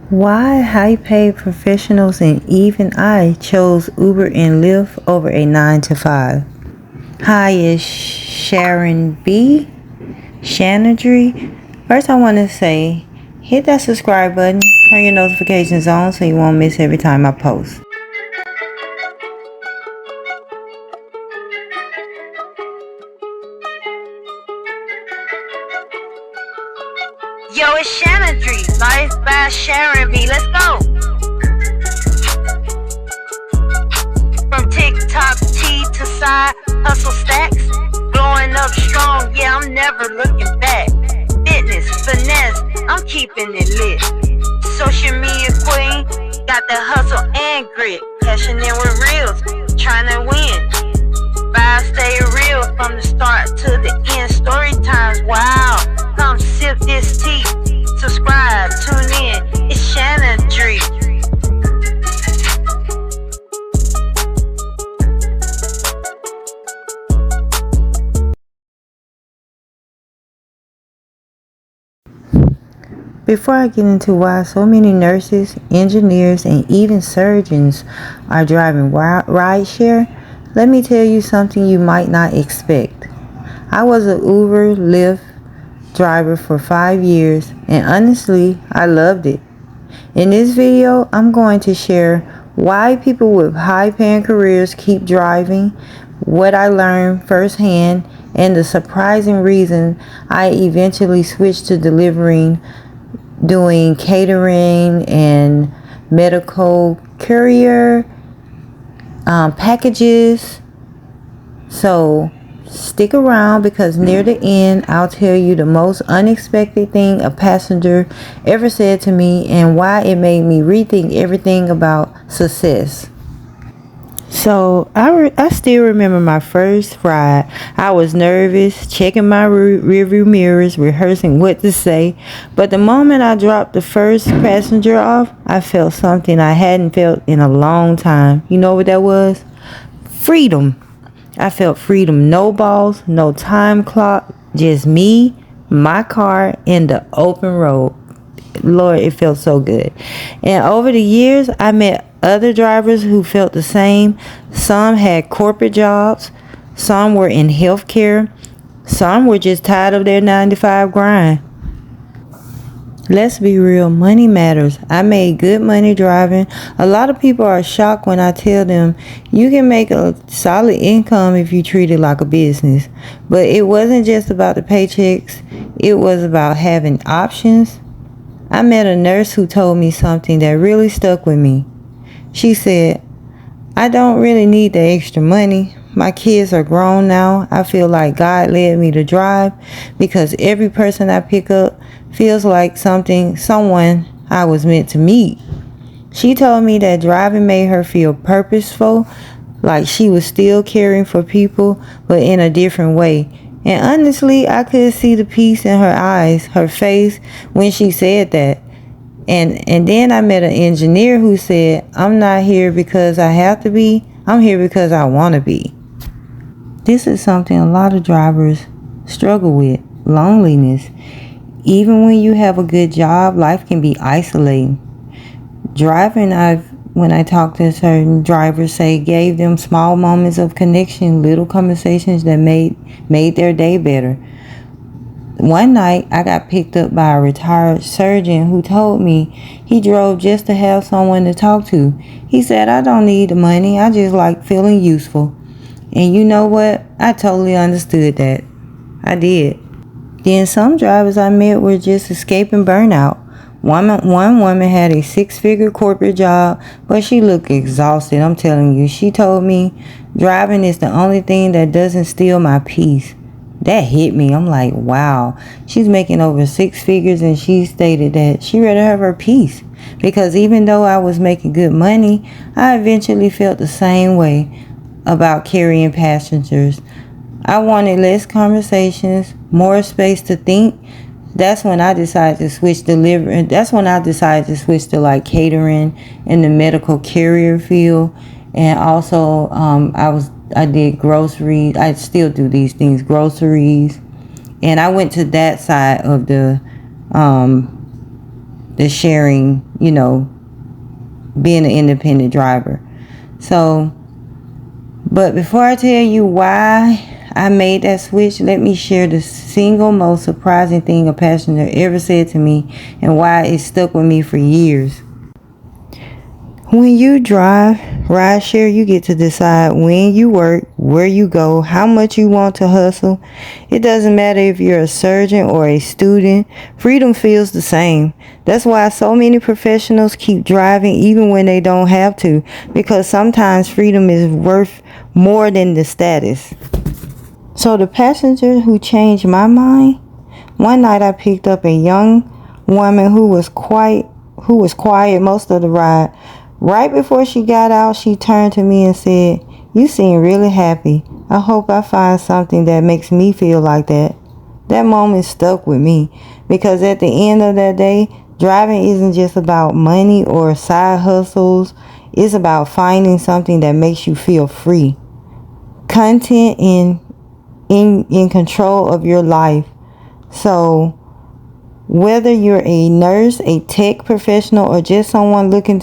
Why high-paid professionals and even I chose Uber and Lyft over a 9 to 5. Hi, it's Sharon B. Shanadry. First, I want to say hit that subscribe button, turn your notifications on so you won't miss every time I post. Yo, it's Shanadry. Life by Sharon B. Let's go. From TikTok T to side hustle stacks, blowing up strong. Yeah, I'm never looking back. Fitness, finesse, I'm keeping it lit. Social media queen, got the hustle and grit. Cashing in with reels, trying to win. Vibes stay real from the start to the end. Story times, wow. Come sip this tea. Subscribe, tune in. It's Shanadry. Before I get into why so many nurses, engineers, and even surgeons are driving rideshare, let me tell you something you might not expect. I was an Uber Lyft driver for 5 years, and honestly, I loved it. In this video, I'm going to share why people with high-paying careers keep driving, what I learned firsthand, and the surprising reason I eventually switched to doing catering and medical courier packages. So stick around, because near the end I'll tell you the most unexpected thing a passenger ever said to me and why it made me rethink everything about success. So I still remember my first ride. I was nervous, checking my rearview mirrors, rehearsing what to say. But the moment I dropped the first passenger off, I felt something I hadn't felt in a long time. You know what that was? Freedom. I felt freedom. No balls, no time clock, just me, my car, and the open road. Lord, it felt so good. And over the years, I met other drivers who felt the same. Some had corporate jobs, some were in healthcare, some were just tired of their 9 to 5 grind. Let's be real, money matters. I made good money driving. A lot of people are shocked when I tell them you can make a solid income if you treat it like a business. But it wasn't just about the paychecks, it was about having options. I met a nurse who told me something that really stuck with me. She said, I don't really need the extra money. My kids are grown now. I feel like God led me to drive because every person I pick up feels like someone I was meant to meet. She told me that driving made her feel purposeful, like she was still caring for people, but in a different way. And honestly, I could see the peace in her eyes, her face, when she said that. And then I met an engineer who said, I'm not here because I have to be, I'm here because I want to be. This is something a lot of drivers struggle with, loneliness. Even when you have a good job, life can be isolating. Driving, when I talk to certain drivers, gave them small moments of connection, little conversations that made their day better. One night, I got picked up by a retired surgeon who told me he drove just to have someone to talk to. He said, I don't need the money, I just like feeling useful. And you know what? I totally understood that. I did. Then some drivers I met were just escaping burnout. One woman had a 6-figure corporate job, but she looked exhausted. I'm telling you, she told me driving is the only thing that doesn't steal my peace. That hit me. I'm like, wow. She's making over 6 figures, and she stated that she'd rather have her peace. Because even though I was making good money, I eventually felt the same way about carrying passengers. I wanted less conversations, more space to think. That's when I decided to switch to like catering in the medical carrier field. And also I did groceries. I still do these things, groceries. And I went to that side of the the sharing, being an independent driver. So, but before I tell you why I made that switch, let me share the single most surprising thing a passenger ever said to me and why it stuck with me for years. When you drive rideshare, you get to decide when you work, where you go, how much you want to hustle. It doesn't matter if you're a surgeon or a student. Freedom feels the same. That's why so many professionals keep driving even when they don't have to, because sometimes freedom is worth more than the status. So the passenger who changed my mind, one night I picked up a young woman who was quiet most of the ride. Right before she got out, she turned to me and said, "You seem really happy. I hope I find something that makes me feel like that." That moment stuck with me because at the end of that day, driving isn't just about money or side hustles. It's about finding something that makes you feel free. Content in control of your life. So whether you're a nurse, a tech professional, or just someone looking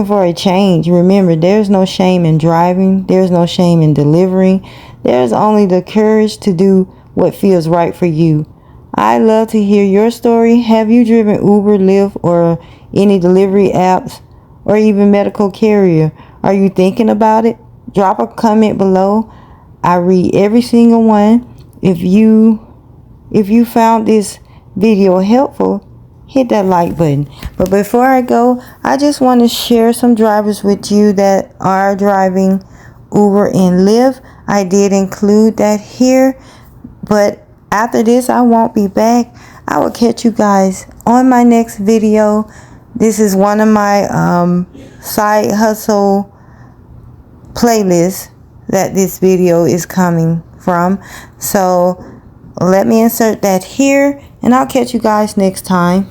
for a change, remember there's no shame in driving. There's no shame in delivering. There's only the courage to do what feels right for you. I'd love to hear your story. Have you driven Uber, Lyft, or any delivery apps, or even medical carrier? Are you thinking about it? Drop a comment below. I read every single one. If you found this video helpful, hit that like button. But before I go, I just want to share some drivers with you that are driving Uber and Lyft. I did include that here, but after this I won't be back. I will catch you guys on my next video. This is one of my side hustle playlists that this video is coming from. So let me insert that here, and I'll catch you guys next time.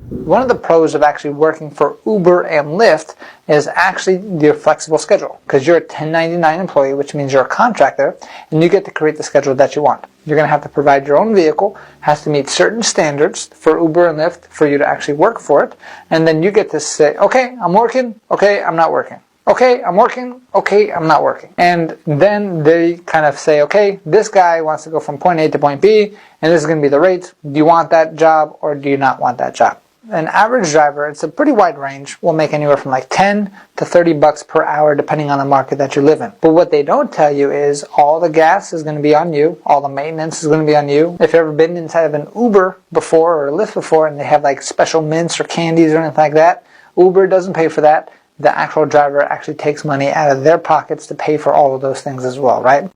One of the pros of actually working for Uber and Lyft is actually your flexible schedule, because you're a 1099 employee, which means you're a contractor, and you get to create the schedule that you want. You're going to have to provide your own vehicle, has to meet certain standards for Uber and Lyft for you to actually work for it, and then you get to say, okay, I'm working, okay, I'm not working. Okay, I'm working. Okay, I'm not working. And then they kind of say, okay, this guy wants to go from point A to point B, and this is going to be the rates. Do you want that job or do you not want that job? An average driver, it's a pretty wide range, will make anywhere from like 10 to 30 bucks per hour depending on the market that you live in. But what they don't tell you is all the gas is going to be on you, all the maintenance is going to be on you. If you've ever been inside of an Uber before or a Lyft before and they have like special mints or candies or anything like that, Uber doesn't pay for that. The actual driver actually takes money out of their pockets to pay for all of those things as well, right?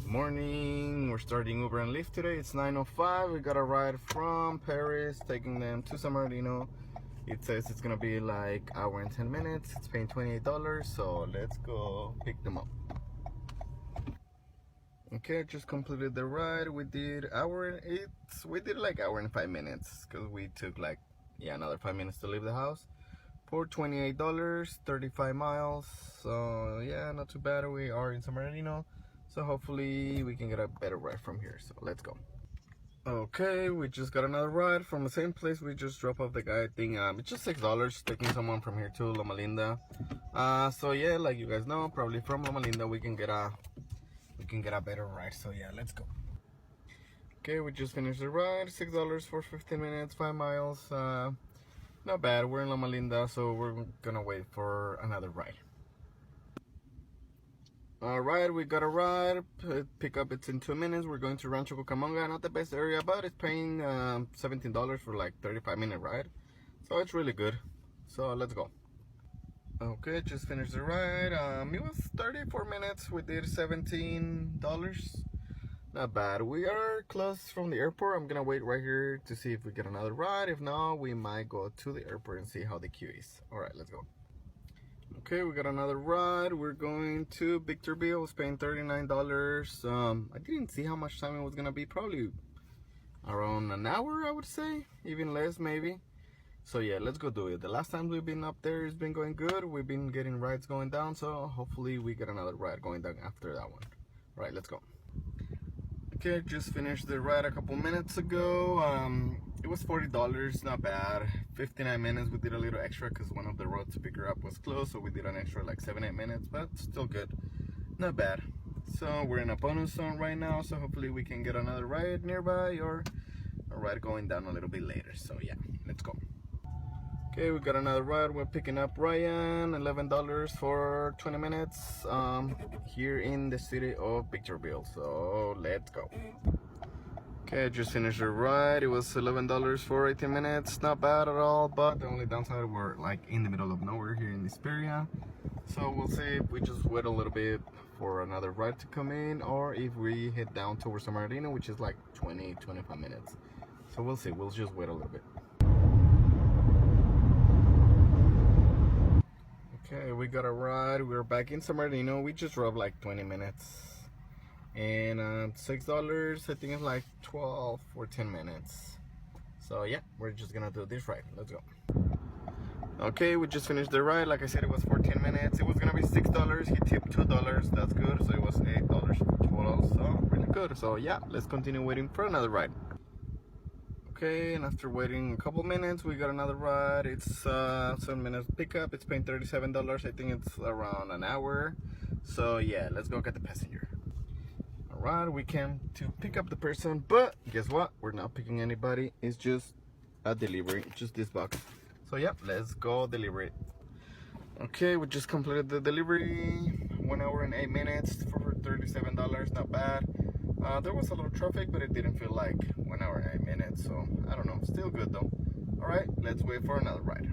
Morning, we're starting Uber and Lyft today. It's 9:05. We got a ride from Paris, taking them to San Bernardino. It says it's gonna be like hour and 10 minutes. It's paying $28, so let's go pick them up. Okay, just completed the ride. We did like hour and 5 minutes because we took like another 5 minutes to leave the house. For $28, 35 miles. So yeah, not too bad. We are in San Bernardino, so hopefully we can get a better ride from here. So let's go. Okay, we just got another ride from the same place we just dropped off the guy. I think it's just $6 taking someone from here to Loma Linda. So yeah, like you guys know, probably from Loma Linda we can get a better ride. So yeah, let's go. Okay, we just finished the ride. $6 for 15 minutes, 5 miles. Not bad. We're in Loma Linda, so we're gonna wait for another ride. Alright, we got a ride. Pickup, it's in 2 minutes. We're going to Rancho Cucamonga. Not the best area, but it's paying $17 for like 35-minute ride. So it's really good. So let's go. Okay, just finished the ride. It was 34 minutes. We did $17. Not bad. We are close from the airport. I'm gonna wait right here to see if we get another ride. If not, we might go to the airport and see how the queue is. Alright, let's go. Okay, we got another ride. We're going to Victorville. I was paying $39. I didn't see how much time it was gonna be. Probably around an hour, I would say. Even less, maybe. So yeah, let's go do it. The last time we've been up there, it's been going good. We've been getting rides going down, so hopefully we get another ride going down after that one. Alright, let's go. Okay, just finished the ride a couple minutes ago. It was $40, not bad. 59 minutes, we did a little extra because one of the roads to pick her up was closed, so we did an extra like 7-8 minutes, but still good, not bad. So we're in a bonus zone right now, so hopefully we can get another ride nearby or a ride going down a little bit later. So yeah, let's go. Okay, we got another ride. We're picking up Ryan, $11 for 20 minutes here in the city of Victorville. So let's go. Okay, I just finished the ride. It was $11 for 18 minutes. Not bad at all, but the only downside, we're like in the middle of nowhere here in this area. So we'll see if we just wait a little bit for another ride to come in, or if we head down towards San Bernardino, which is like 20-25 minutes. So we'll see. We'll just wait a little bit. Okay, we got a ride. We're back in San Bernardino. We just drove like 20 minutes. And $6, I think it's like 12 or 10 minutes. So yeah, we're just gonna do this ride. Let's go. Okay, we just finished the ride. Like I said, it was 14 minutes. It was gonna be $6. He tipped $2. That's good. So it was $8 total. So really good. So yeah, let's continue waiting for another ride. Okay, and after waiting a couple minutes, we got another ride. It's 7 minutes pickup. It's paying $37. I think it's around an hour. So yeah, let's go get the passenger. Alright, we came to pick up the person, but guess what? We're not picking anybody. It's just a delivery, just this box. So yeah, let's go deliver it. Okay, we just completed the delivery. 1 hour and 8 minutes for $37. Not bad. There was a lot of traffic, but it didn't feel like 1 hour and 8 minutes, so I don't know, still good though. All right, let's wait for another ride.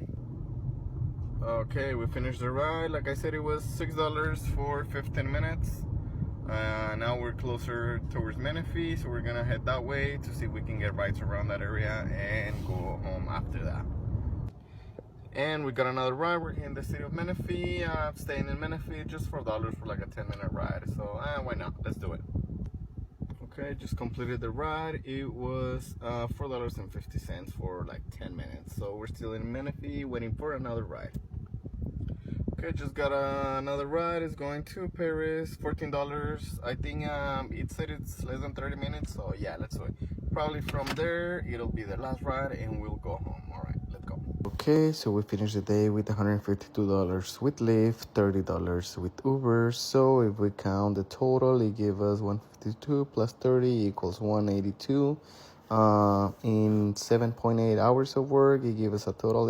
Okay, we finished the ride. Like I said, it was $6 for 15 minutes. Now we're closer towards Menifee, so we're gonna head that way to see if we can get rides around that area and go home after that. And we got another ride. We're here in the city of Menifee. Staying in Menifee, just $4 for like a 10-minute ride. So why not? Let's do it. Okay, just completed the ride. It was $4.50 for like 10 minutes. So we're still in Menifee waiting for another ride. Okay, just got another ride. It's going to Paris, $14. I think it said it's less than 30 minutes. So yeah, let's do it. Probably from there, it'll be the last ride and we'll go home. All right, let's go. Okay, so we finished the day with $152 with Lyft, $30 with Uber. So if we count the total, it gave us $152 plus 30 equals $182. In 7.8 hours of work, it gave us a total